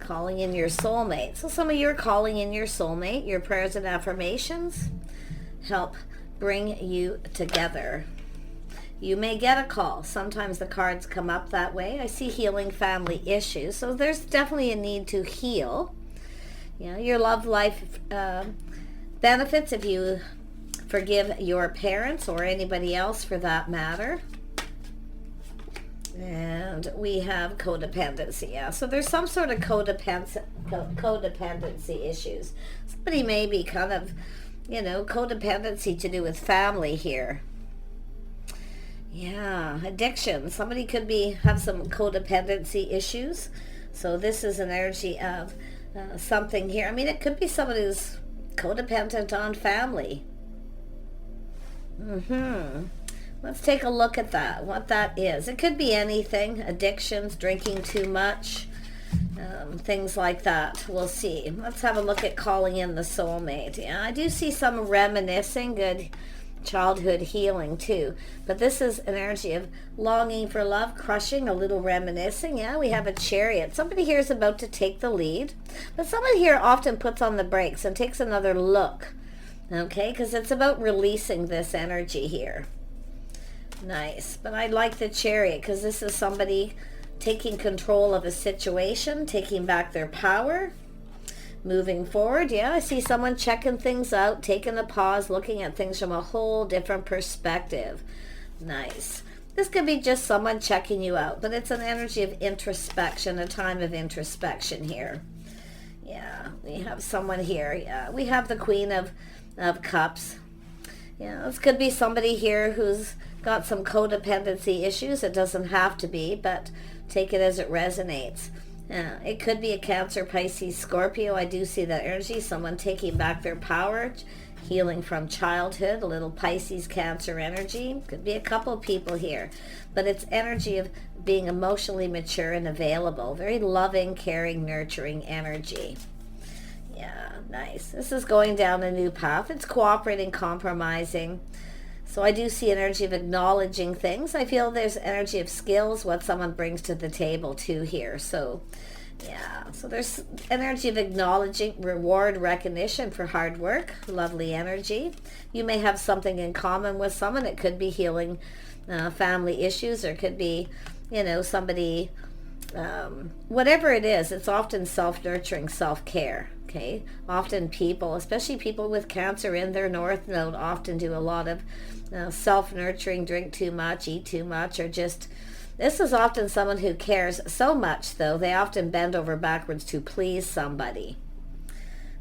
calling in your soulmate. So some of you are calling in your soulmate. Your prayers and affirmations help bring you together. You may get a call. Sometimes the cards come up that way. I see healing family issues. So there's definitely a need to heal. Your love life benefits if you forgive your parents or anybody else for that matter. And we have codependency. Yeah, so there's some sort of codependency issues. Somebody may be kind of, codependency to do with family here. Yeah, addiction. Somebody could have some codependency issues. So this is an energy of something here. I mean, it could be someone who's codependent on family. Let's take a look at that, what that is. It could be anything, addictions, drinking too much, things like that. We'll see. Let's have a look at calling in the soulmate. Yeah, I do see some reminiscing, good childhood healing too. But this is an energy of longing for love, crushing, a little reminiscing. Yeah, we have a Chariot. Somebody here is about to take the lead. But someone here often puts on the brakes and takes another look. Okay, because it's about releasing this energy here. Nice. But I like the Chariot because this is somebody taking control of a situation, taking back their power, moving forward. Yeah, I see someone checking things out, taking a pause, looking at things from a whole different perspective. Nice. This could be just someone checking you out, but it's an energy of introspection, a time of introspection here. Yeah, we have someone here. Yeah, we have the Queen of Cups. Yeah, this could be somebody here who's got some codependency issues. It doesn't have to be, but take it as it resonates. It could be a Cancer, Pisces, Scorpio. I do see that energy. Someone taking back their power, healing from childhood, a little Pisces, Cancer energy. Could be a couple people here, but it's energy of being emotionally mature and available. Very loving, caring, nurturing energy. Yeah, nice. This is going down a new path. It's cooperating, compromising. So I do see energy of acknowledging things. I feel there's energy of skills, what someone brings to the table too here. So yeah, so there's energy of acknowledging, reward, recognition for hard work. Lovely energy. You may have something in common with someone. It could be healing family issues, or it could be, somebody, whatever it is, it's often self-nurturing, self-care. Okay, often people, especially people with Cancer in their North Node, often do a lot of self-nurturing, drink too much, eat too much, or just, this is often someone who cares so much, though, they often bend over backwards to please somebody.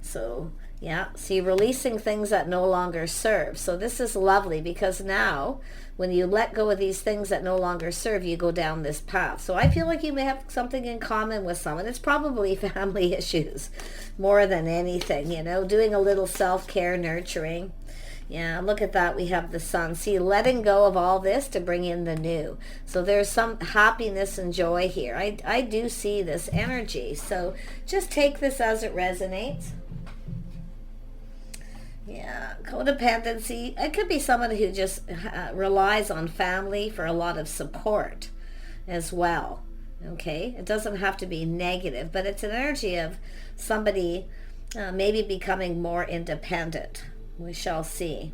So, yeah, see, releasing things that no longer serve. So this is lovely because now, when you let go of these things that no longer serve, you go down this path. So I feel like you may have something in common with someone. It's probably family issues more than anything, doing a little self-care, nurturing. Yeah, look at that. We have the Sun. See, letting go of all this to bring in the new. So there's some happiness and joy here. I do see this energy. So just take this as it resonates. Yeah, codependency. It could be someone who just relies on family for a lot of support as well. Okay, it doesn't have to be negative, but it's an energy of somebody maybe becoming more independent. We shall see.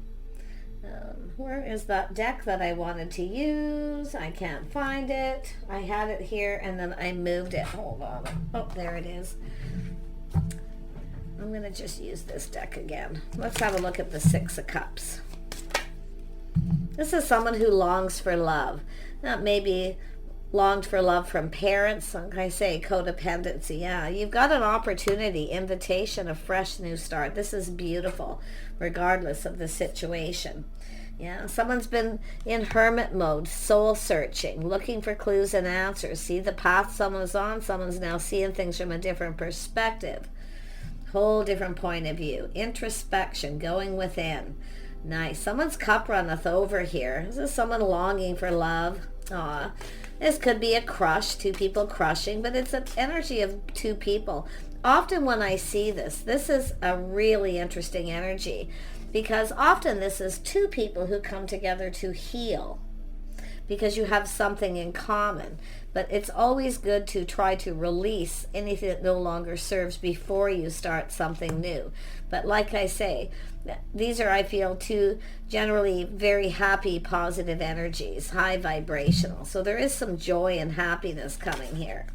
Where is that deck that I wanted to use? I can't find it. I had it here and then I moved it. Hold on. Oh, there it is. I'm going to just use this deck again. Let's have a look at the Six of Cups. This is someone who longs for love. Not maybe longed for love from parents. Like I say, codependency. Yeah, you've got an opportunity, invitation, a fresh new start. This is beautiful, regardless of the situation. Yeah, someone's been in hermit mode, soul searching, looking for clues and answers. See the path someone's on. Someone's now seeing things from a different perspective. Whole different point of view. Introspection, going within. Nice. Someone's cup runneth over here. This is someone longing for love. Aw. This could be a crush, two people crushing, but it's an energy of two people. Often when I see this is a really interesting energy because often this is two people who come together to heal. because you have something in common. But it's always good to try to release anything that no longer serves before you start something new. But like I say, these are, I feel, two generally very happy, positive energies, high vibrational. So there is some joy and happiness coming here.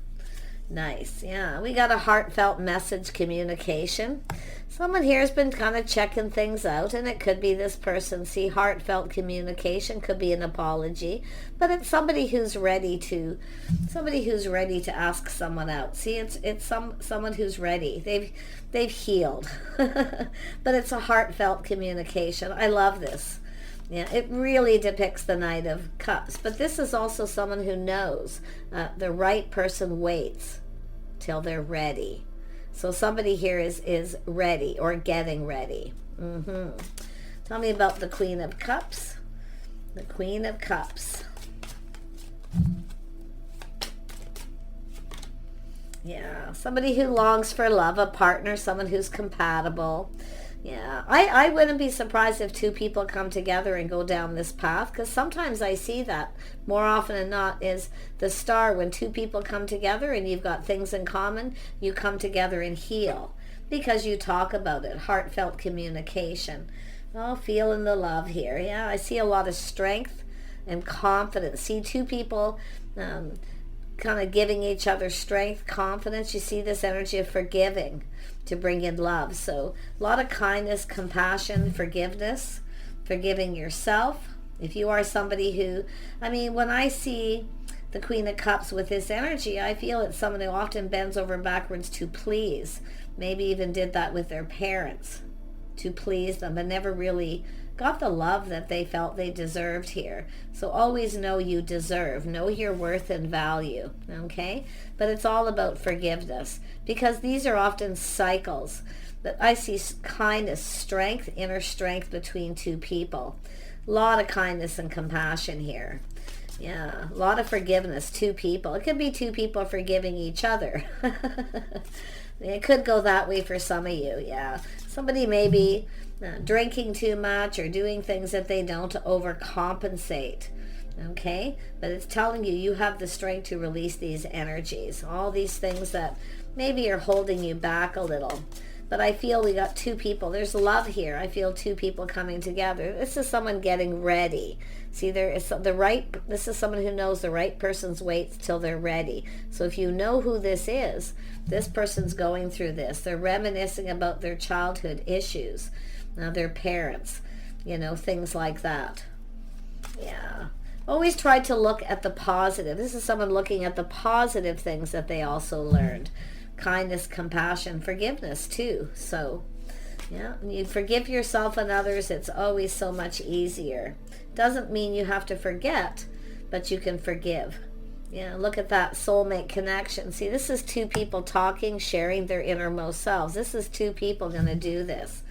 Nice. Yeah, we got a heartfelt message communication. Someone here has been kind of checking things out, and it could be this person. See, heartfelt communication could be an apology, but it's somebody who's ready to ask someone out. See, it's someone who's ready. They've healed. But it's a heartfelt communication. I love this. Yeah, it really depicts the Knight of Cups. But this is also someone who knows the right person waits till they're ready. So somebody here is ready or getting ready. Tell me about the Queen of Cups. The Queen of Cups. Yeah, somebody who longs for love, a partner, someone who's compatible. Yeah, I wouldn't be surprised if two people come together and go down this path, because sometimes I see that more often than not is the star. When two people come together and you've got things in common, you come together and heal because you talk about it. Heartfelt communication. Oh, feeling the love here. Yeah, I see a lot of strength and confidence. See two people kind of giving each other strength, confidence. You see this energy of forgiving to bring in love. So a lot of kindness, compassion, forgiveness, forgiving yourself. If you are somebody who, I mean, when I see the Queen of Cups with this energy, I feel it's someone who often bends over backwards to please. Maybe even did that with their parents to please them, but never really got the love that they felt they deserved here. So always know you deserve, know your worth and value, okay? But it's all about forgiveness, because these are often cycles. But I see kindness, strength, inner strength between two people. A lot of kindness and compassion here. Yeah, a lot of forgiveness, two people. It could be two people forgiving each other. It could go that way for some of you, yeah. Somebody may be drinking too much or doing things that they don't to overcompensate, okay? But it's telling you, you have the strength to release these energies, all these things that maybe are holding you back a little. But I feel we got two people. There's love here. I feel two people coming together. This is someone getting ready. See, there is this is someone who knows the right person's waits till they're ready. So if you know who this is, this person's going through this. They're reminiscing about their childhood issues, their parents, things like that. Yeah. Always try to look at the positive. This is someone looking at the positive things that they also learned. Kindness, compassion, forgiveness too. So yeah, when you forgive yourself and others, it's always so much easier. Doesn't mean you have to forget, but you can forgive. Yeah, look at that soulmate connection. See, this is two people talking, sharing their innermost selves. This is two people going to do this.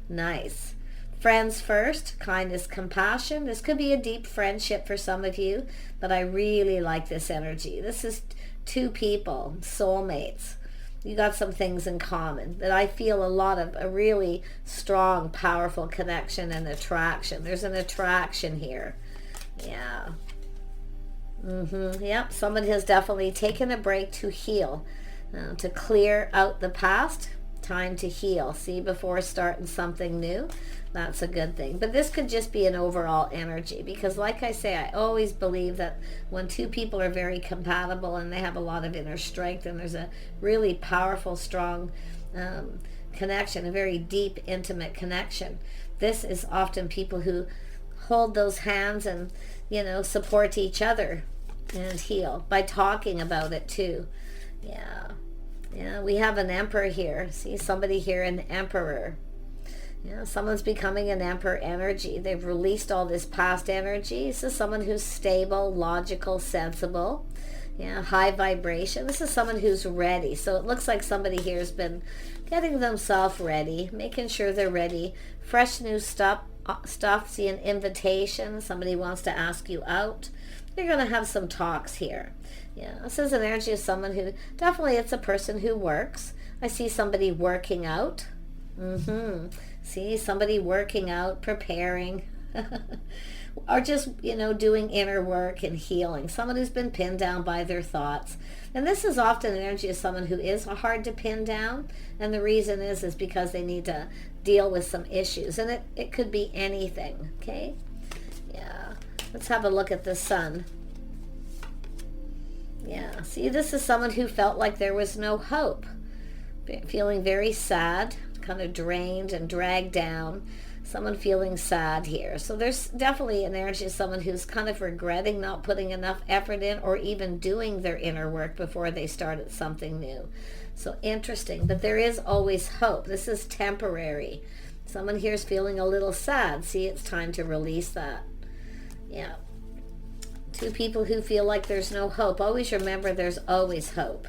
Nice. Friends first, kindness, compassion. This could be a deep friendship for some of you, but I really like this energy. This is two people, soulmates. You got some things in common that I feel a really strong, powerful connection and attraction. There's an attraction here. Yeah. Yep, someone has definitely taken a break to heal, to clear out the past. Time to heal. See, before starting something new. That's a good thing. But this could just be an overall energy, because like I say, I always believe that when two people are very compatible and they have a lot of inner strength and there's a really powerful, strong connection, a very deep, intimate connection, this is often people who hold those hands and, support each other and heal by talking about it too. Yeah. Yeah, we have an emperor here. See, somebody here, an emperor. Yeah, someone's becoming an emperor energy. They've released all this past energy. This is someone who's stable, logical, sensible. Yeah, high vibration. This is someone who's ready. So it looks like somebody here has been getting themselves ready, making sure they're ready. Fresh new stuff. See, an invitation. Somebody wants to ask you out. You're going to have some talks here. Yeah, this is an energy of someone who, definitely it's a person who works. I see somebody working out. See, somebody working out, preparing. are just, doing inner work and healing. Someone who's been pinned down by their thoughts. And this is often an energy of someone who is hard to pin down. And the reason is because they need to deal with some issues. And it could be anything, okay? Yeah. Let's have a look at the sun. Yeah. See, this is someone who felt like there was no hope. Feeling very sad, kind of drained and dragged down. Someone feeling sad here. So there's definitely an energy of someone who's kind of regretting not putting enough effort in or even doing their inner work before they started something new. So interesting. But there is always hope. This is temporary. Someone here is feeling a little sad. See, it's time to release that. Yeah. Two people who feel like there's no hope. Always remember there's always hope.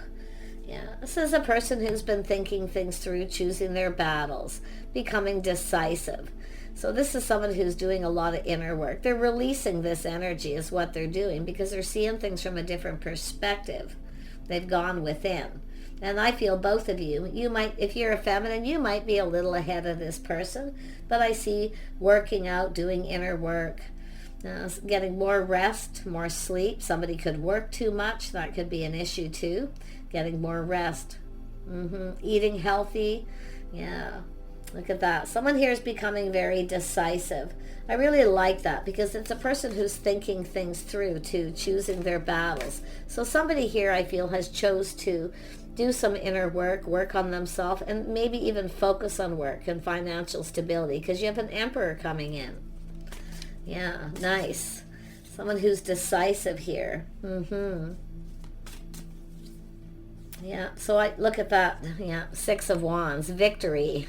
Yeah, this is a person who's been thinking things through, choosing their battles, becoming decisive. So this is someone who's doing a lot of inner work. They're releasing this energy is what they're doing because they're seeing things from a different perspective. They've gone within. And I feel both of you might, if you're a feminine, you might be a little ahead of this person, but I see working out, doing inner work, getting more rest, more sleep. Somebody could work too much. That could be an issue too. Getting more rest. Eating healthy. Yeah. Look at that. Someone here is becoming very decisive. I really like that because it's a person who's thinking things through too, choosing their battles. So somebody here I feel has chose to do some inner work on themselves, and maybe even focus on work and financial stability because you have an emperor coming in. Yeah, nice. Someone who's decisive here. Yeah, so I look at that. Yeah, 6 of Wands, victory.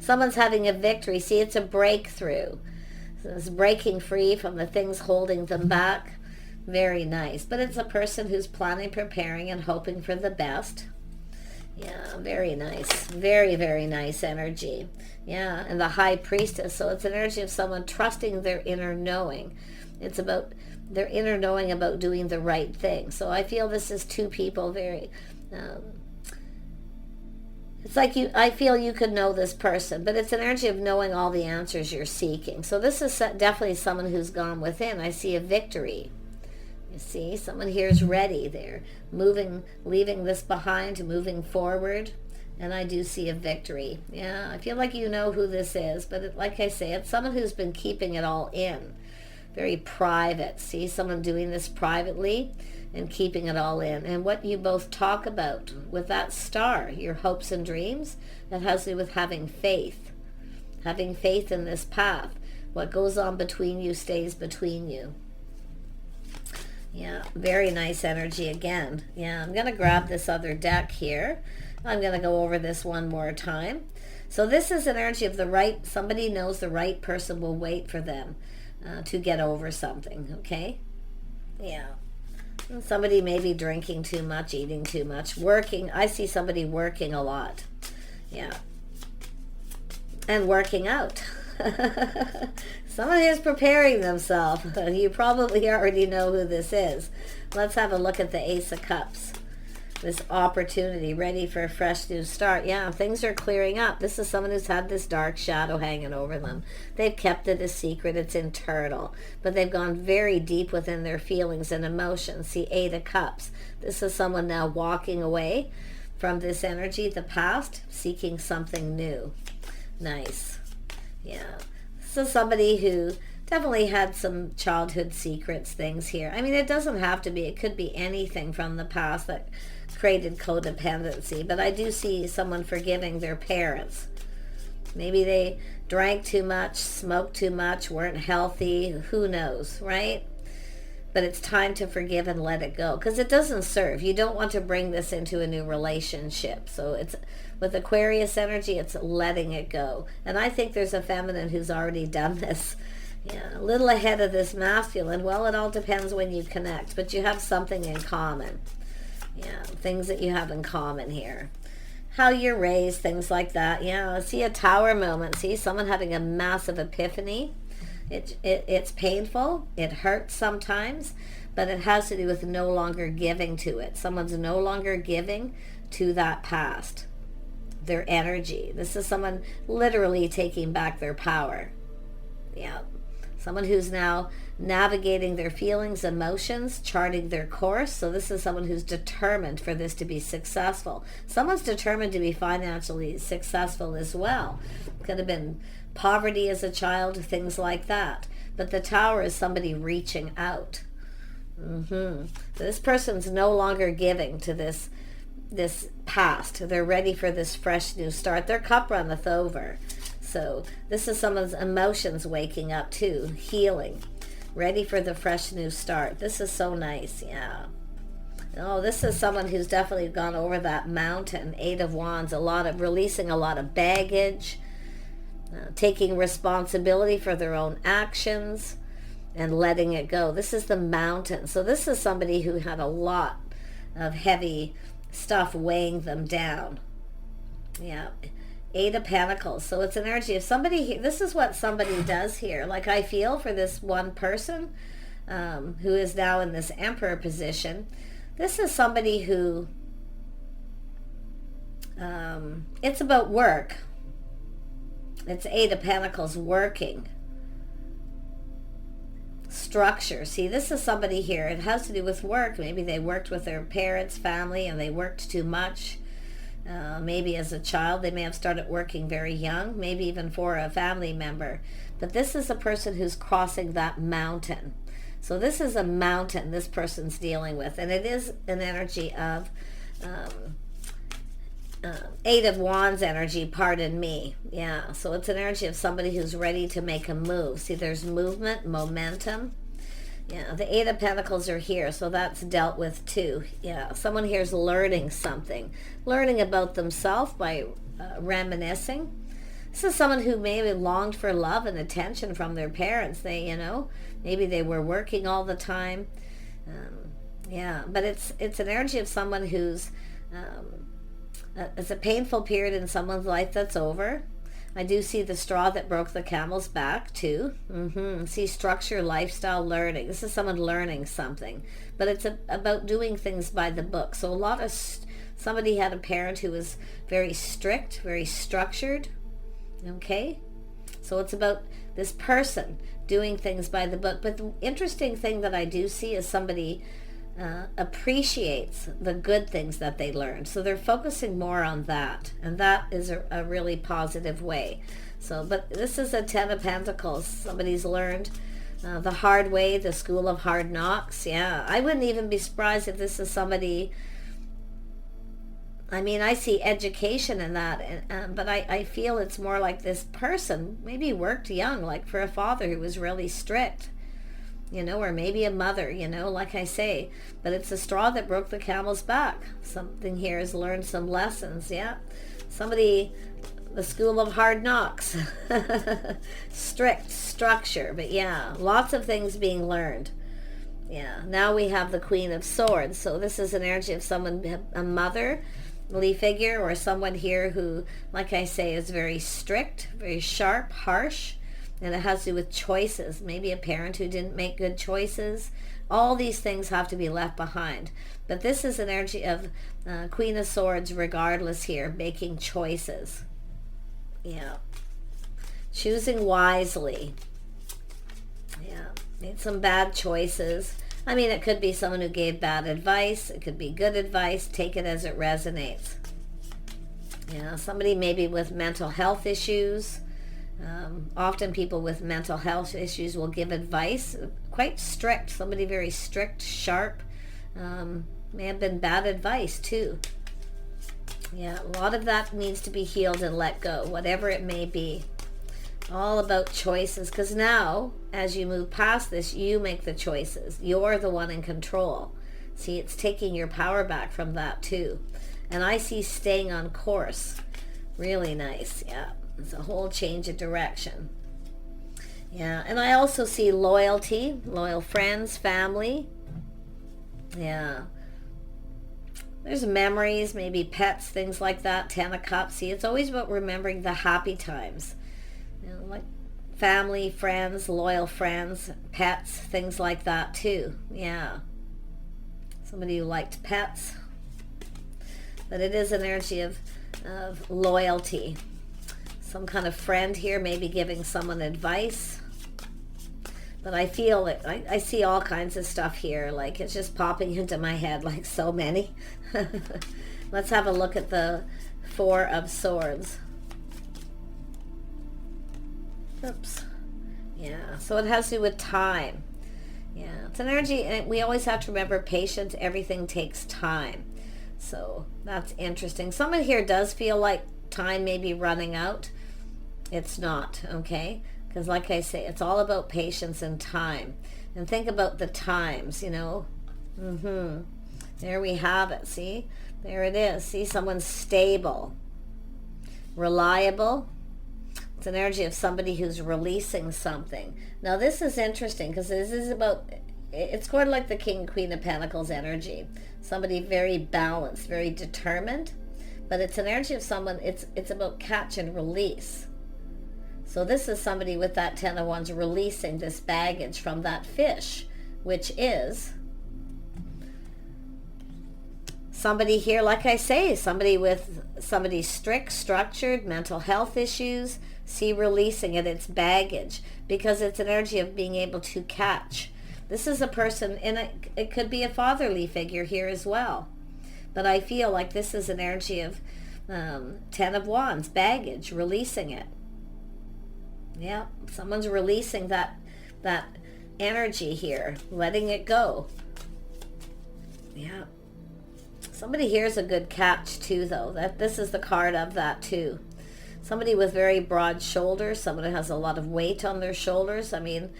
Someone's having a victory. See, it's a breakthrough. So it's breaking free from the things holding them back. Very nice. But it's a person who's planning, preparing, and hoping for the best. Yeah, very nice. Very, very nice energy. Yeah, and the High Priestess. So it's an energy of someone trusting their inner knowing. It's about their inner knowing about doing the right thing. So I feel this is two people very... it's like I feel you could know this person, but it's an energy of knowing all the answers you're seeking. So this is definitely someone who's gone within. I see a victory. You see, someone here is ready. They're moving, leaving this behind, moving forward. And I do see a victory. Yeah, I feel like you know who this is, but like I say, it's someone who's been keeping it all in. Very private. See, someone doing this privately and keeping it all in. And what you both talk about with that star, your hopes and dreams, that has to do with having faith. Having faith in this path. What goes on between you stays between you. Yeah, very nice energy again. Yeah, I'm going to grab this other deck here. I'm going to go over this one more time. So this is an energy of the right, somebody knows the right person will wait for them to get over something, okay? Yeah. And somebody may be drinking too much, eating too much, working. I see somebody working a lot. Yeah. And working out. Someone is preparing themselves. You probably already know who this is. Let's have a look at the Ace of Cups. This opportunity, ready for a fresh new start. Yeah, things are clearing up. This is someone who's had this dark shadow hanging over them. They've kept it a secret. It's internal. But they've gone very deep within their feelings and emotions. See, 8 of Cups. This is someone now walking away from this energy, the past, seeking something new. Nice. Yeah. This is somebody who definitely had some childhood secrets, things here. I mean, it doesn't have to be. It could be anything from the past that created codependency. But I do see someone forgiving their parents. Maybe they drank too much, smoked too much, weren't healthy. Who knows, right? But it's time to forgive and let it go because it doesn't serve. You don't want to bring this into a new relationship. So it's with Aquarius energy, it's letting it go. And I think there's a feminine who's already done this. Yeah, a little ahead of this masculine. Well, it all depends when you connect, but you have something in common. Yeah, things that you have in common here. How you're raised, things like that. Yeah, see a tower moment. See someone having a massive epiphany. It's painful. It hurts sometimes, but it has to do with no longer giving to it. Someone's no longer giving to that past, their energy. This is someone literally taking back their power. Yeah. Someone who's now navigating their feelings, emotions, charting their course. So this is someone who's determined for this to be successful. Someone's determined to be financially successful as well. Could have been poverty as a child, things like that. But the Tower is somebody reaching out. This person's no longer giving to this past. They're ready for this fresh new start. Their cup runneth over. So this is someone's emotions waking up too, healing, ready for the fresh new start. This is so nice. Yeah. Oh, this is someone who's definitely gone over that mountain. 8 of Wands, releasing a lot of baggage, taking responsibility for their own actions and letting it go. This is the mountain. So this is somebody who had a lot of heavy stuff weighing them down. Yeah. 8 of Pentacles. So it's an energy of somebody. This is what somebody does here. Like I feel for this one person who is now in this Emperor position. This is somebody who, it's about work. It's 8 of Pentacles, working. Structure. See, this is somebody here. It has to do with work. Maybe they worked with their parents, family, and they worked too much. Maybe as a child, they may have started working very young, maybe even for a family member. But this is a person who's crossing that mountain. So this is a mountain this person's dealing with. And it is an energy of 8 of Wands energy, pardon me. Yeah, so it's an energy of somebody who's ready to make a move. See, there's movement, momentum. Yeah, the 8 of Pentacles are here, so that's dealt with too. Yeah, someone here is learning something. Learning about themselves by reminiscing. This is someone who maybe longed for love and attention from their parents. They, maybe they were working all the time. Yeah, but it's an energy of someone who's, it's a painful period in someone's life that's over. I do see the straw that broke the camel's back too. See structure, lifestyle, learning. This is someone learning something, but it's about doing things by the book. So a lot of somebody had a parent who was very strict, very structured. Okay, so it's about this person doing things by the book. But the interesting thing that I do see is somebody appreciates the good things that they learned. So they're focusing more on that. And that is a really positive way. So, but this is a 10 of Pentacles. Somebody's learned the hard way, the school of hard knocks. Yeah, I wouldn't even be surprised if this is somebody, I mean, I see education in that, but I feel it's more like this person maybe worked young, like for a father who was really strict. Or maybe a mother, like I say. But it's the straw that broke the camel's back. Something here has learned some lessons, yeah. Somebody, the school of hard knocks. Strict structure, but yeah, lots of things being learned. Yeah, now we have the Queen of Swords. So this is an energy of someone, a motherly figure, or someone here who, like I say, is very strict, very sharp, harsh. And it has to do with choices. Maybe a parent who didn't make good choices. All these things have to be left behind. But this is an energy of Queen of Swords regardless here, making choices. Yeah. Choosing wisely. Yeah. Made some bad choices. I mean, it could be someone who gave bad advice. It could be good advice. Take it as it resonates. Yeah. Somebody maybe with mental health issues. Often people with mental health issues will give advice, quite strict, somebody very strict, sharp, may have been bad advice too. Yeah, a lot of that needs to be healed and let go, whatever it may be. All about choices, because now, as you move past this, you make the choices. You're the one in control. See, it's taking your power back from that too. And I see staying on course. Really nice, yeah. It's a whole change of direction. Yeah, and I also see loyalty, loyal friends, family. Yeah. There's memories, maybe pets, things like that. 10 of Cups. See, it's always about remembering the happy times. Like family, friends, loyal friends, pets, things like that too. Yeah. Somebody who liked pets. But it is an energy of loyalty. Some kind of friend here, maybe giving someone advice. But I feel it. I see all kinds of stuff here. Like, it's just popping into my head, like so many. Let's have a look at the Four of Swords. Oops. Yeah, so it has to do with time. Yeah, it's an energy, and we always have to remember patience. Everything takes time. So that's interesting. Someone here does feel like time may be running out. It's not, okay? Because like I say, it's all about patience and time. And think about the times, you know. There we have it, see? There it is. See, someone's stable, reliable. It's an energy of somebody who's releasing something. Now this is interesting because this is about, it's sort of like the King, Queen of Pentacles energy. Somebody very balanced, very determined. But it's an energy of someone, it's about catch and release. So this is somebody with that Ten of Wands releasing this baggage from that fish, which is somebody here, like I say, somebody strict, structured, mental health issues. See, releasing it, it's baggage, because it's an energy of being able to catch. This is a person, and it could be a fatherly figure here as well. But I feel like this is an energy of Ten of Wands, baggage, releasing it. Yeah, someone's releasing that energy here, letting it go. Yeah. Somebody here is a good catch too, though. This is the card of that too. Somebody with very broad shoulders, someone who has a lot of weight on their shoulders. I mean,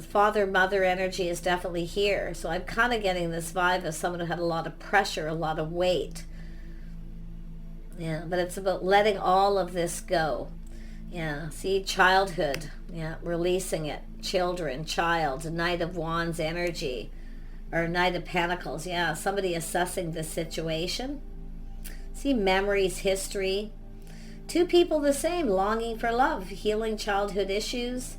father, mother energy is definitely here. So I'm kind of getting this vibe of someone who had a lot of pressure, a lot of weight. Yeah, but it's about letting all of this go. Yeah, see, childhood. Yeah, releasing it. Children, child, Knight of Wands energy. Or Knight of Pentacles. Yeah, somebody assessing the situation. See, memories, history. Two people the same, longing for love, healing childhood issues.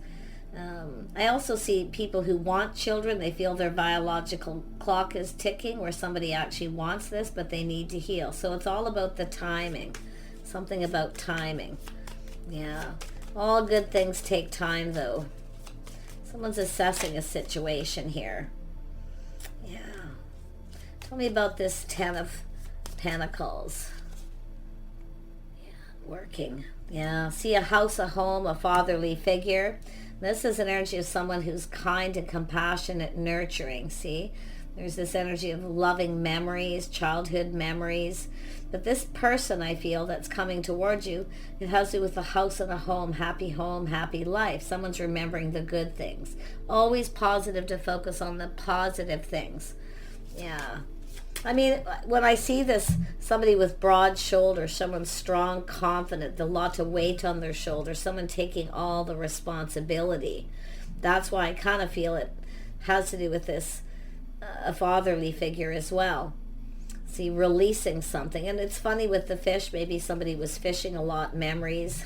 I also see people who want children. They feel their biological clock is ticking, where somebody actually wants this, but they need to heal. So it's all about the timing. Something about timing. Yeah. All good things take time, though. Someone's assessing a situation here. Yeah. Tell me about this Ten of Pentacles. Yeah, working. Yeah. See, a house, a home, a fatherly figure. This is an energy of someone who's kind and compassionate, nurturing. See, there's this energy of loving memories, childhood memories. But this person, I feel, that's coming towards you, it has to do with a house and a home, happy life. Someone's remembering the good things. Always positive, to focus on the positive things. Yeah. I mean, when I see this, somebody with broad shoulders, someone strong, confident, a lot of weight on their shoulders, someone taking all the responsibility. That's why I kind of feel it has to do with this, a fatherly figure as well. See, releasing something. And it's funny with the fish, maybe somebody was fishing a lot, memories.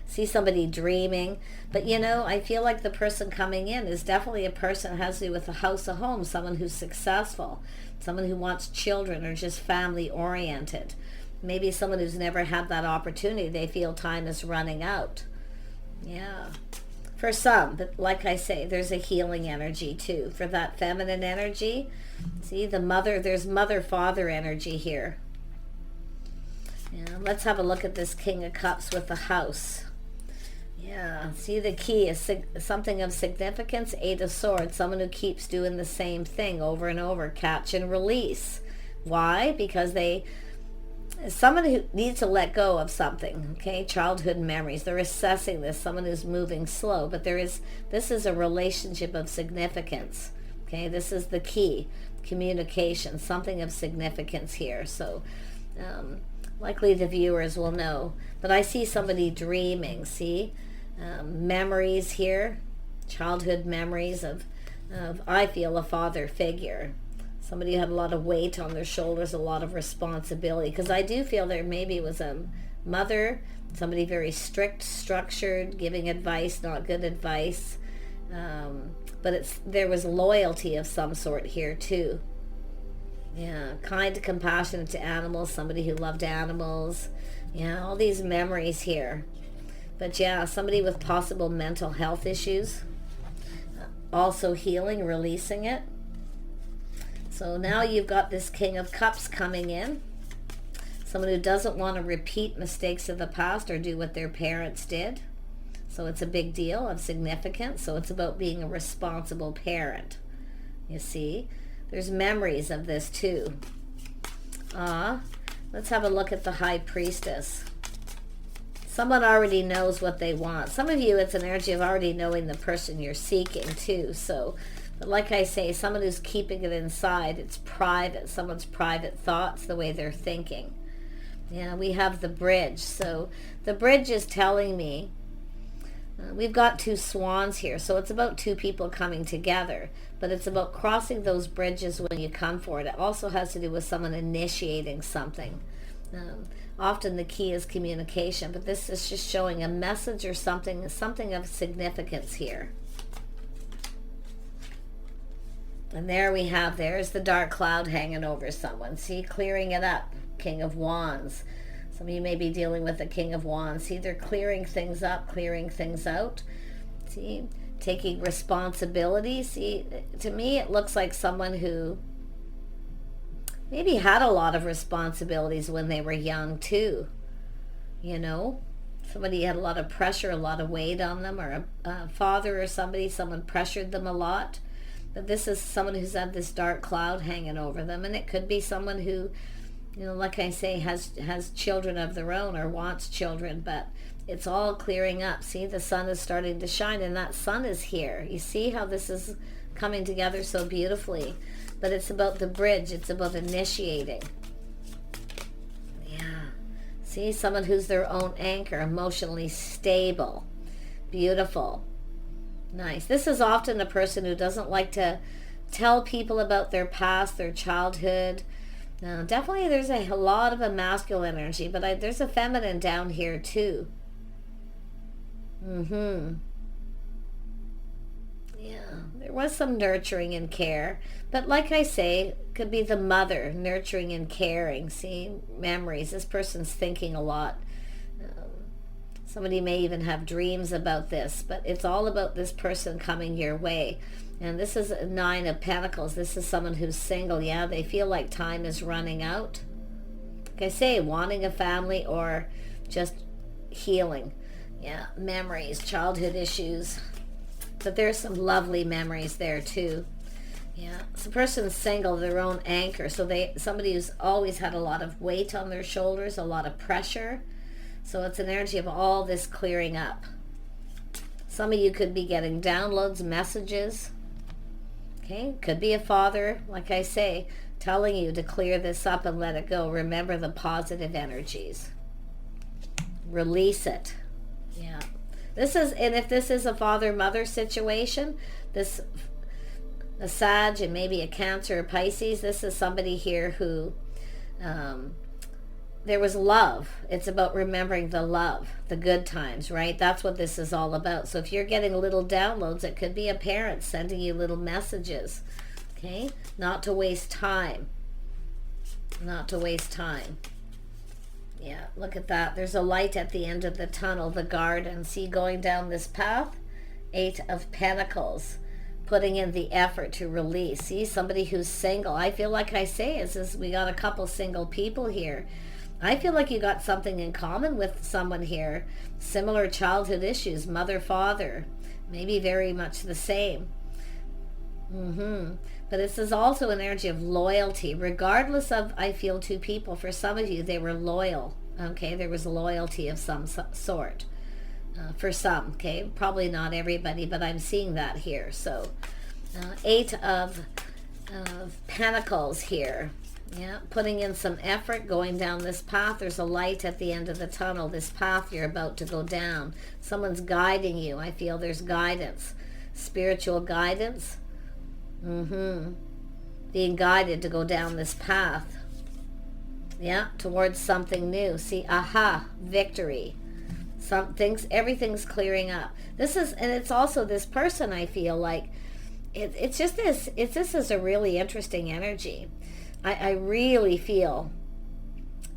See somebody dreaming. But you know, I feel like the person coming in is definitely a person that has to do with a house, a home, someone who's successful, someone who wants children or just family oriented. Maybe someone who's never had that opportunity. They feel time is running out. Yeah. For some, but like I say, there's a healing energy too. For that feminine energy, see the mother, there's mother-father energy here. Yeah, let's have a look at this King of Cups with the house. Yeah, see the key is something of significance, Eight of Swords, someone who keeps doing the same thing over and over, catch and release. Why? Because someone who needs to let go of something, okay? Childhood memories. They're assessing this. Someone who's moving slow, but this is a relationship of significance, okay? This is the key. Communication, something of significance here. So likely the viewers will know. But I see somebody dreaming, see? Memories here. Childhood memories of I feel, a father figure. Somebody who had a lot of weight on their shoulders, a lot of responsibility. Because I do feel there maybe was a mother, somebody very strict, structured, giving advice, not good advice. But there was loyalty of some sort here too. Yeah, kind, compassionate to animals, somebody who loved animals. Yeah, all these memories here. But yeah, somebody with possible mental health issues. also healing, releasing it. So now you've got this King of Cups coming in. Someone who doesn't want to repeat mistakes of the past or do what their parents did. So it's a big deal of significance. So it's about being a responsible parent. You see? There's memories of this too. Let's have a look at the High Priestess. Someone already knows what they want. Some of you, it's an energy of already knowing the person you're seeking too. So, but like I say, someone who's keeping it inside, it's private. Someone's private thoughts, the way they're thinking. Yeah, we have the bridge. So the bridge is telling me, we've got two swans here. So it's about two people coming together. But it's about crossing those bridges when you come for it. It also has to do with someone initiating something. Often the key is communication, but this is just showing a message or something of significance here. And there we have, there's the dark cloud hanging over someone. See, clearing it up. King of Wands. Some of you may be dealing with the King of Wands. See, they're clearing things up, clearing things out. See, taking responsibility. See, to me it looks like someone who maybe had a lot of responsibilities when they were young too. You know, somebody had a lot of pressure, a lot of weight on them, or a father or someone pressured them a lot. But this is someone who's had this dark cloud hanging over them, and it could be someone who, you know, like I say, has children of their own or wants children, but it's all clearing up. See, the sun is starting to shine, and that sun is here. You see how this is coming together so beautifully? But it's about the bridge. It's about initiating. Yeah. See, someone who's their own anchor, emotionally stable. Beautiful. Nice. This is often a person who doesn't like to tell people about their past, their childhood. Now, definitely there's a lot of a masculine energy, but there's a feminine down here too. Yeah, there was some nurturing and care. But like I say, could be the mother, nurturing and caring. See, memories. This person's thinking a lot. Somebody may even have dreams about this, but it's all about this person coming your way. And this is a 9 of Pentacles. This is someone who's single. Yeah, they feel like time is running out. Like I say, wanting a family or just healing. Yeah, memories, childhood issues. But there's some lovely memories there too. Yeah, so the person's single, their own anchor. So somebody who's always had a lot of weight on their shoulders, a lot of pressure. So it's an energy of all this clearing up. Some of you could be getting downloads, messages. Okay, could be a father, like I say, telling you to clear this up and let it go. Remember the positive energies. Release it. Yeah. And if this is a father-mother situation, a Sag and maybe a Cancer or Pisces, this is somebody here who there was love. It's about remembering the love, the good times, right? That's what this is all about. So if you're getting little downloads, it could be a parent sending you little messages, okay? Not to waste time. Not to waste time. Yeah, look at that. There's a light at the end of the tunnel, the garden. See, going down this path, 8 of Pentacles. Putting in the effort to release. See, somebody who's single. I feel like I say is we got a couple single people here. I feel like you got something in common with someone here. Similar childhood issues, mother, father. Maybe very much the same. But this is also an energy of loyalty. Regardless of, I feel, two people. For some of you, they were loyal. Okay, there was loyalty of some sort. For some, okay? Probably not everybody, but I'm seeing that here. So, 8 of Pentacles here. Yeah, putting in some effort, going down this path. There's a light at the end of the tunnel, this path you're about to go down. Someone's guiding you. I feel there's guidance. Spiritual guidance. Being guided to go down this path. Yeah, towards something new. See, victory. Everything's clearing up. And it's also this person, I feel like, this is a really interesting energy. I really feel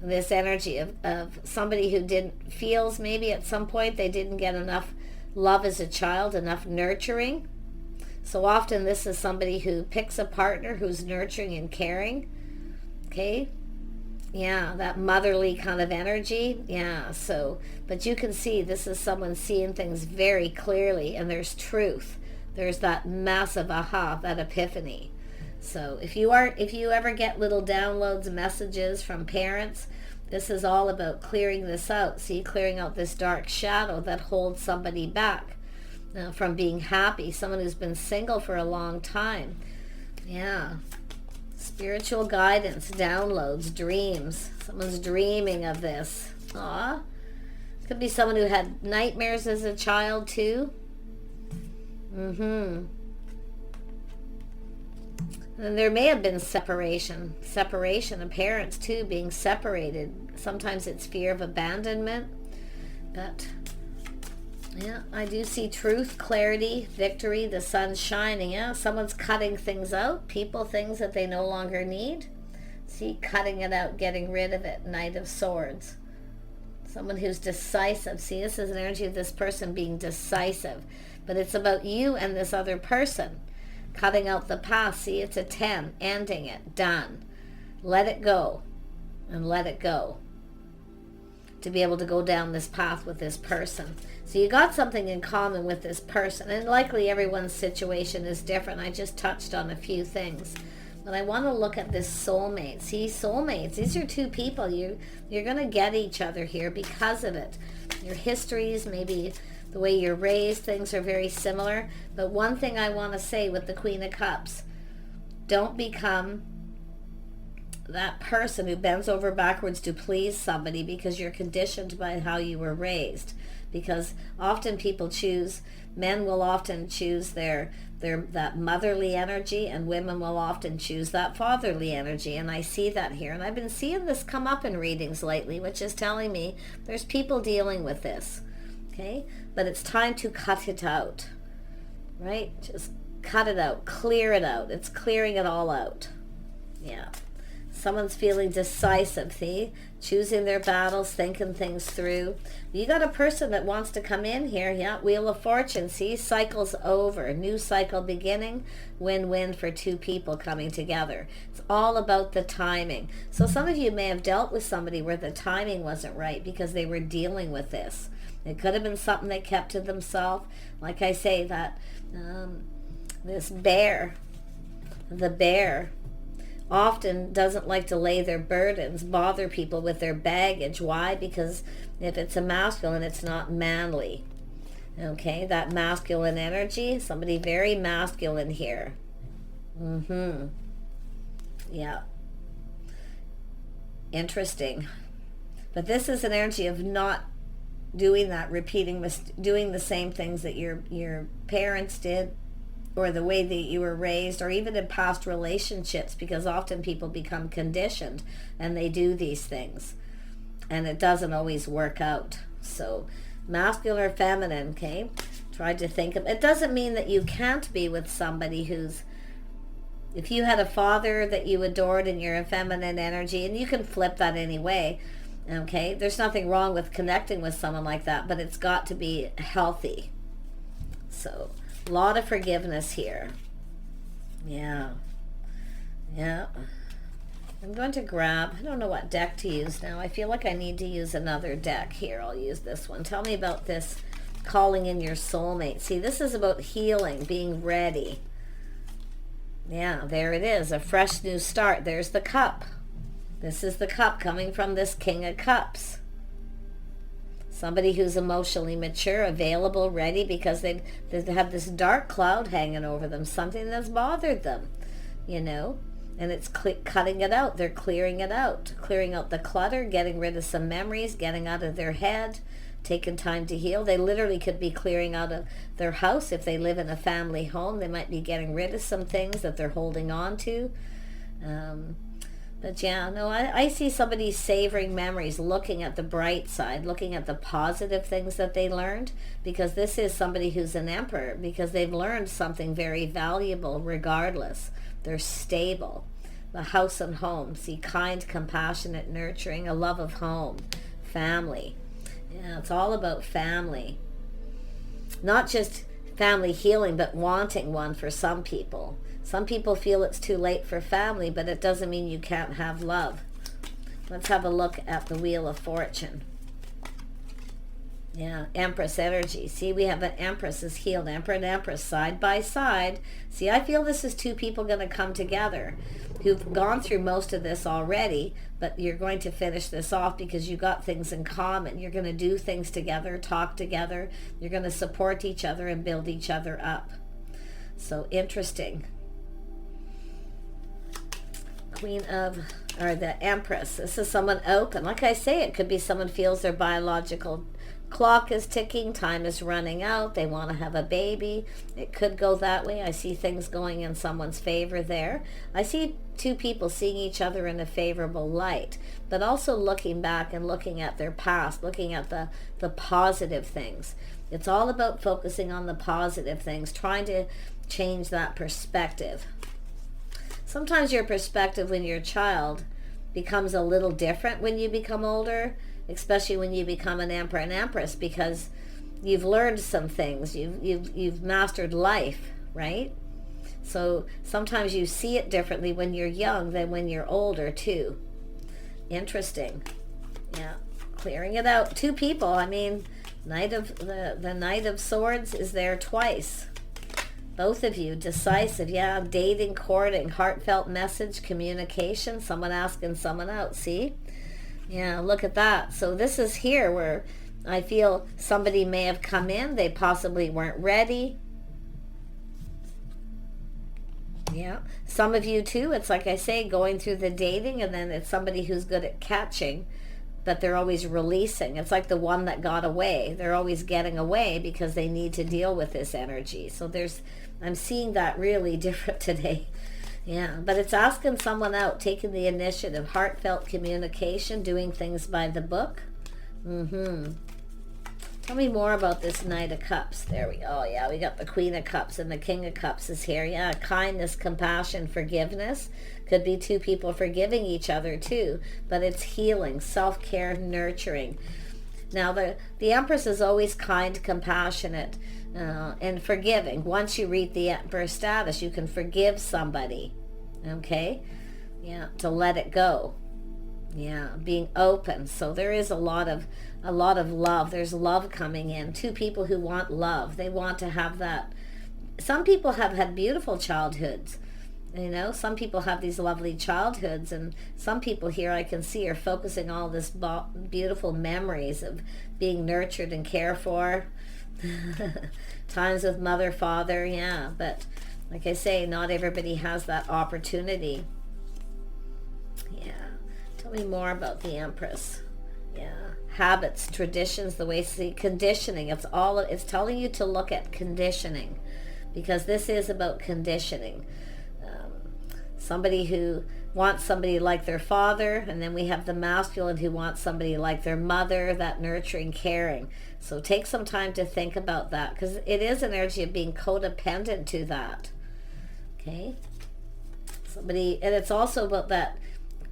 this energy of somebody who feels maybe at some point they didn't get enough love as a child, enough nurturing. So often this is somebody who picks a partner who's nurturing and caring. Okay. Yeah, that motherly kind of energy. Yeah, so, but you can see this is someone seeing things very clearly, and there's truth. There's that massive aha, that epiphany. So if you ever get little downloads, messages from parents, this is all about clearing this out. See, clearing out this dark shadow that holds somebody back from being happy. Someone who's been single for a long time. Yeah. Spiritual guidance, downloads, dreams. Someone's dreaming of this. Aw. Could be someone who had nightmares as a child too. And there may have been separation of parents too, being separated. Sometimes it's fear of abandonment. But yeah, I do see truth, clarity, victory, the sun shining. Yeah, someone's cutting things out, people, things that they no longer need. See, cutting it out, getting rid of it. Knight of Swords. Someone who's decisive. See, this is an energy of this person being decisive. But it's about you and this other person. Cutting out the past. See, it's a 10. Ending it. Done. Let it go. And let it go. To be able to go down this path with this person. So you got something in common with this person, and likely everyone's situation is different. I just touched on a few things, but I want to look at this soulmate. See, soulmates, these are two people. You're going to get each other here because of it. Your histories, maybe the way you're raised, things are very similar. But one thing I want to say with the Queen of Cups, don't become that person who bends over backwards to please somebody because you're conditioned by how you were raised. Because often men will often choose that motherly energy, and women will often choose that fatherly energy. And I see that here. And I've been seeing this come up in readings lately, which is telling me there's people dealing with this. Okay? But it's time to cut it out. Right? Just cut it out. Clear it out. It's clearing it all out. Yeah. Someone's feeling decisive, see? Choosing their battles, thinking things through. You got a person that wants to come in here, yeah? Wheel of Fortune, see? Cycle's over. New cycle beginning. Win-win for two people coming together. It's all about the timing. So some of you may have dealt with somebody where the timing wasn't right because they were dealing with this. It could have been something they kept to themselves. Like I say, that this bear, the bear, often doesn't like to lay their burdens, bother people with their baggage. Why? Because if it's a masculine, it's not manly. Okay, that masculine energy, somebody very masculine here. Yeah. Interesting. But this is an energy of not doing that, doing the same things that your parents did, or the way that you were raised, or even in past relationships, because often people become conditioned and they do these things and it doesn't always work out. So masculine or feminine, okay? Try to think of it. Doesn't mean that you can't be with somebody if you had a father that you adored and you're a feminine energy, and you can flip that any way, okay? There's nothing wrong with connecting with someone like that, but it's got to be healthy. So a lot of forgiveness here. Yeah. I'm going to grab, I don't know what deck to use now. I feel like I need to use another deck here. I'll use this one. Tell me about this calling in your soulmate. See, this is about healing, being ready. Yeah, there it is. A fresh new start. There's the cup. This is the cup coming from this King of Cups. Somebody who's emotionally mature, available, ready, because they have this dark cloud hanging over them, something that's bothered them, and it's cutting it out. They're clearing it out, clearing out the clutter, getting rid of some memories, getting out of their head, taking time to heal. They literally could be clearing out of their house. If they live in a family home, they might be getting rid of some things that they're holding on to. But yeah, no, I see somebody savoring memories, looking at the bright side, looking at the positive things that they learned, because this is somebody who's an emperor, because they've learned something very valuable regardless. They're stable. The house and home, see, kind, compassionate, nurturing, a love of home, family. Yeah, it's all about family. Not just family healing, but wanting one for some people. Some people feel it's too late for family, but it doesn't mean you can't have love. Let's have a look at the Wheel of Fortune. Yeah, Empress energy. See, we have an Empress is healed. Emperor and Empress side by side. See, I feel this is two people going to come together who've gone through most of this already, but you're going to finish this off because you got things in common. You're going to do things together, talk together. You're going to support each other and build each other up. So interesting. The Empress. This is someone open. Like I say, it could be someone feels their biological clock is ticking, time is running out, they want to have a baby. It could go that way. I see things going in someone's favor there. I see two people seeing each other in a favorable light, but also looking back and looking at their past, looking at the positive things. It's all about focusing on the positive things, trying to change that perspective. Sometimes your perspective when you're a child becomes a little different when you become older, especially when you become an emperor and empress, because you've learned some things, you've mastered life, right? So sometimes you see it differently when you're young than when you're older too. Interesting. Yeah, clearing it out. Two people. I mean, the Knight of Swords is there twice. Both of you, decisive. Yeah, dating, courting, heartfelt message, communication, someone asking someone out. See? Yeah, look at that. So this is here where I feel somebody may have come in. They possibly weren't ready. Yeah. Some of you too, it's like I say, going through the dating, and then it's somebody who's good at catching, but they're always releasing. It's like the one that got away. They're always getting away because they need to deal with this energy. So I'm seeing that really different today. Yeah, but it's asking someone out, taking the initiative, heartfelt communication, doing things by the book. Tell me more about this Knight of Cups. There we go. Oh, yeah, we got the Queen of Cups and the King of Cups is here. Yeah, kindness, compassion, forgiveness. Could be two people forgiving each other too, but it's healing, self-care, nurturing. Now, the Empress is always kind, compassionate, and forgiving. Once you reach the Emperor status, you can forgive somebody. Okay? Yeah, to let it go. Yeah, being open. So there is a lot of love. There's love coming in. Two people who want love. They want to have that. Some people have had beautiful childhoods. You know, some people have these lovely childhoods, and some people here I can see are focusing all this beautiful memories of being nurtured and cared for. Times with mother, father, yeah. But like I say, not everybody has that opportunity. Yeah. Tell me more about the Empress. Yeah. Habits, traditions, the way you see conditioning. It's telling you to look at conditioning, because this is about conditioning. Somebody who wants somebody like their father, and then we have the masculine who wants somebody like their mother, that nurturing, caring. So take some time to think about that, because it is an energy of being codependent to that. Okay? And it's also about that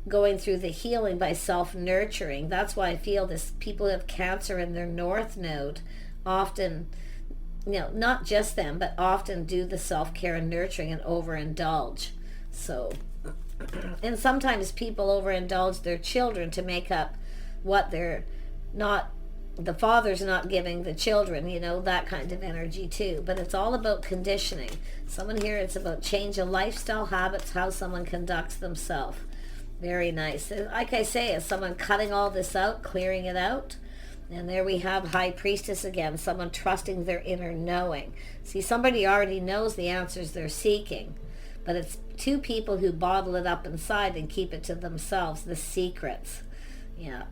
going through the healing by self-nurturing. That's why I feel this, people who have Cancer in their North Node often, not just them, but often do the self-care and nurturing and overindulge. So, and sometimes people overindulge their children to make up what the father's not giving the children, that kind of energy too. But it's all about conditioning. Someone here, it's about change of lifestyle, habits, how someone conducts themselves. Very nice. Like I say, is someone cutting all this out, clearing it out. And there we have High Priestess again, someone trusting their inner knowing. See, somebody already knows the answers they're seeking. But it's two people who bottle it up inside and keep it to themselves, the secrets. Yeah.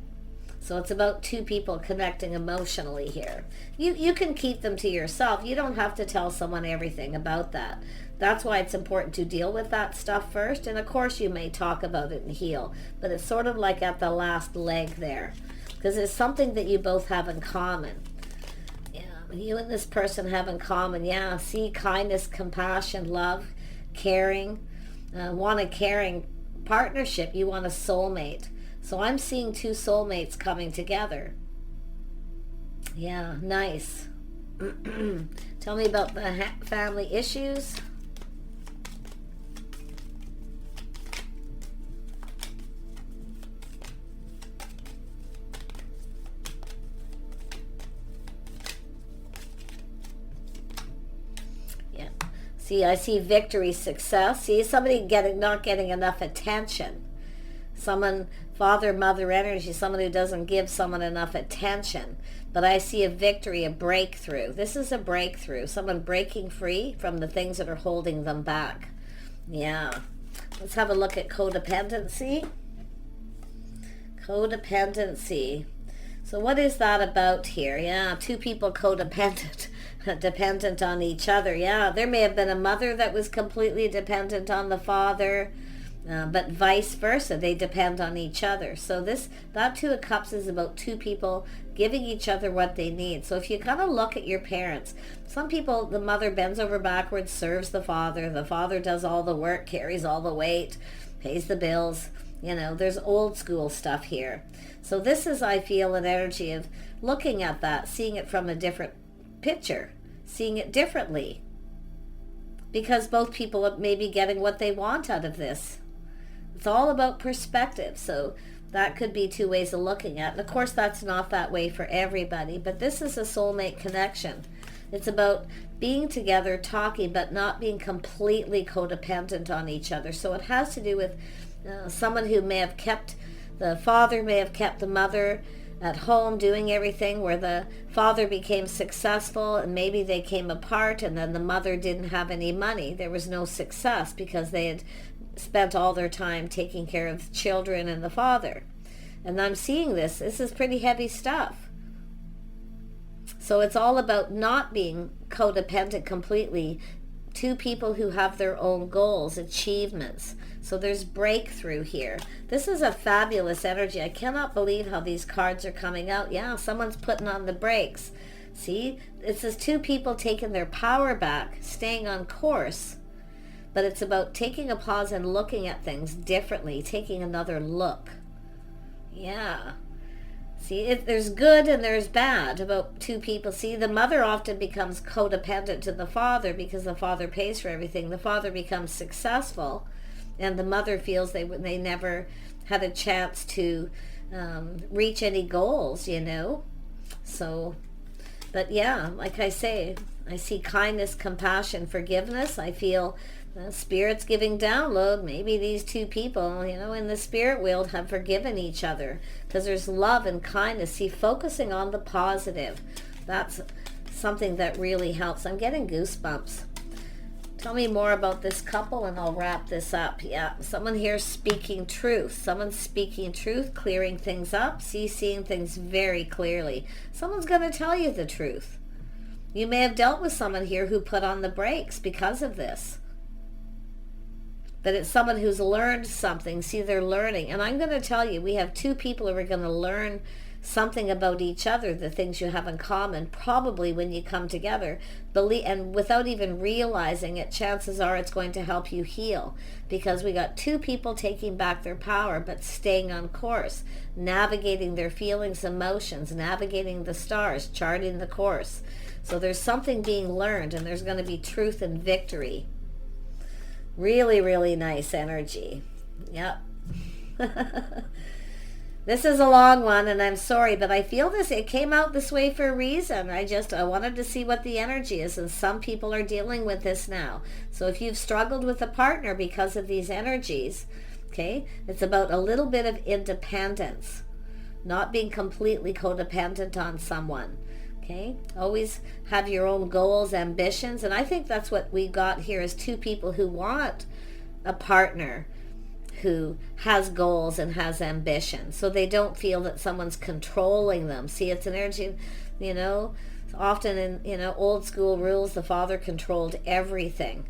So it's about two people connecting emotionally here. You can keep them to yourself. You don't have to tell someone everything about that. That's why it's important to deal with that stuff first. And of course you may talk about it and heal. But it's sort of like at the last leg there. Because it's something that you both have in common. Yeah. You and this person have in common. Yeah. See, kindness, compassion, love, caring. Want a caring partnership. You want a soulmate. So I'm seeing two soulmates coming together. Yeah, nice. Tell me about the family issues. Yeah. See, I see victory, success. See, somebody not getting enough attention. Someone, father, mother energy, someone who doesn't give someone enough attention. But I see a victory, a breakthrough. This is a breakthrough. Someone breaking free from the things that are holding them back. Yeah. Let's have a look at codependency. Codependency. So what is that about here? Yeah, two people codependent, dependent on each other. Yeah, there may have been a mother that was completely dependent on the father. But vice versa, they depend on each other. So that Two of Cups is about two people giving each other what they need. So if you kind of look at your parents, some people, the mother bends over backwards, serves the father does all the work, carries all the weight, pays the bills. You know, there's old school stuff here. So this is, I feel, an energy of looking at that, seeing it from a different picture, seeing it differently. Because both people may be getting what they want out of this. It's all about perspective. So that could be two ways of looking at it. And of course, that's not that way for everybody. But this is a soulmate connection. It's about being together, talking, but not being completely codependent on each other. So it has to do with someone who may have kept, the father may have kept the mother at home doing everything, where the father became successful and maybe they came apart, and then the mother didn't have any money. There was no success because they had spent all their time taking care of children and the father. And I'm seeing this is pretty heavy stuff. So it's all about not being codependent completely. Two people who have their own goals, achievements. So there's breakthrough here. This is a fabulous energy. I cannot believe how these cards are coming out. Yeah, someone's putting on the brakes. See, it says two people taking their power back, staying on course. But it's about taking a pause and looking at things differently, taking another look. Yeah. See, there's good and there's bad about two people. See, the mother often becomes codependent to the father because the father pays for everything. The father becomes successful, and the mother feels they never had a chance to reach any goals, you know. So, but yeah, like I say, I see kindness, compassion, forgiveness. I feel Spirit's giving download. Maybe these two people, you know, in the spirit world have forgiven each other because there's love and kindness. See, focusing on the positive. That's something that really helps. I'm getting goosebumps. Tell me more about this couple and I'll wrap this up. Yeah, someone here speaking truth. Someone's speaking truth, clearing things up. See, seeing things very clearly. Someone's going to tell you the truth. You may have dealt with someone here who put on the brakes because of this. But it's someone who's learned something. See, they're learning. And I'm going to tell you, we have two people who are going to learn something about each other, the things you have in common, probably when you come together. And without even realizing it, chances are it's going to help you heal. Because we got two people taking back their power, but staying on course, navigating their feelings, emotions, navigating the stars, charting the course. So there's something being learned, and there's going to be truth and victory. Really, really nice energy. Yep. This is a long one, and I'm sorry, but I feel this, it came out this way for a reason. I wanted to see what the energy is, and some people are dealing with this now. So if you've struggled with a partner because of these energies, okay, it's about a little bit of independence, not being completely codependent on someone. Okay, always have your own goals, ambitions, and I think that's what we got here is two people who want a partner who has goals and has ambition, so they don't feel that someone's controlling them. See, it's an energy, you know, often in, you know, old school rules, the father controlled everything.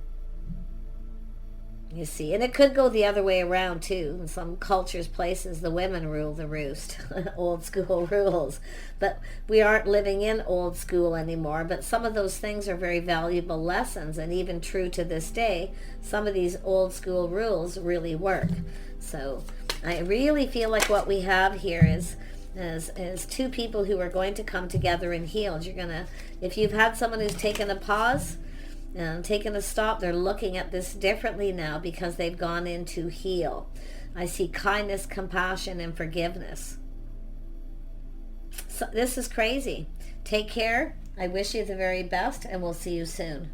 You see, and it could go the other way around too. In some cultures, places, the women rule the roost. Old school rules. But we aren't living in old school anymore. But some of those things are very valuable lessons, and even true to this day, some of these old school rules really work. So I really feel like what we have here is as two people who are going to come together and heal. You're going to, if you've had someone who's taken a pause and taken a stop, they're looking at this differently now because they've gone into heal. I see kindness, compassion, and forgiveness. So this is crazy. Take care. I wish you the very best, and we'll see you soon.